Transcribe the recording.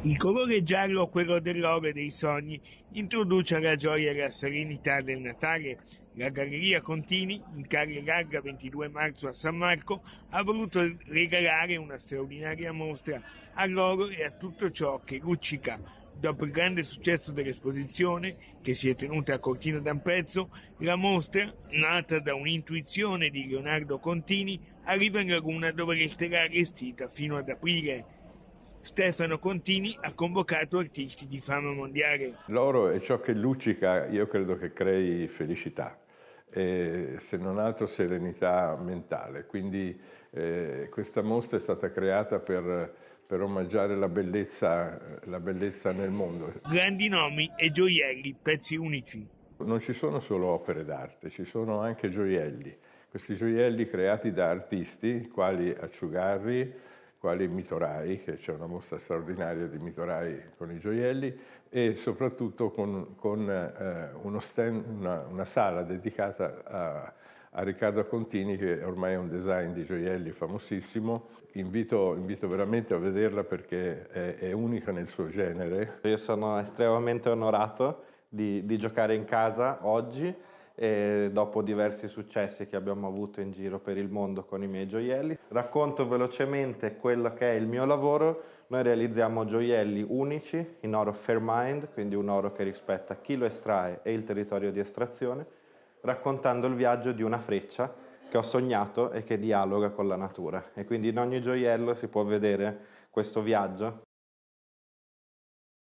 Il colore giallo, quello dell'oro e dei sogni, introduce la gioia e la serenità del Natale. La Galleria Contini, in Calle Larga 22 marzo a San Marco, ha voluto regalare una straordinaria mostra all'oro e a tutto ciò che luccica. Dopo il grande successo dell'esposizione, che si è tenuta a Cortina d'Ampezzo, la mostra, nata da un'intuizione di Leonardo Contini, arriva in Laguna, dove resterà allestita fino ad aprile. Stefano Contini ha convocato artisti di fama mondiale. L'oro è ciò che luccica, io credo che crei felicità, se non altro serenità mentale. Quindi questa mostra è stata creata per omaggiare la bellezza nel mondo. Grandi nomi e gioielli, pezzi unici. Non ci sono solo opere d'arte, ci sono anche gioielli. Questi gioielli creati da artisti, quali Acciugarri, quali Mitorai, che c'è una mostra straordinaria di Mitorai con i gioielli, e soprattutto con uno stand, una sala dedicata a Riccardo Contini, che ormai è un design di gioielli famosissimo. Invito veramente a vederla perché è unica nel suo genere. Io sono estremamente onorato di giocare in casa oggi, e dopo diversi successi che abbiamo avuto in giro per il mondo con i miei gioielli. Racconto velocemente quello che è il mio lavoro. Noi realizziamo gioielli unici in oro Fairmined, quindi un oro che rispetta chi lo estrae e il territorio di estrazione, raccontando il viaggio di una freccia che ho sognato e che dialoga con la natura. E quindi in ogni gioiello si può vedere questo viaggio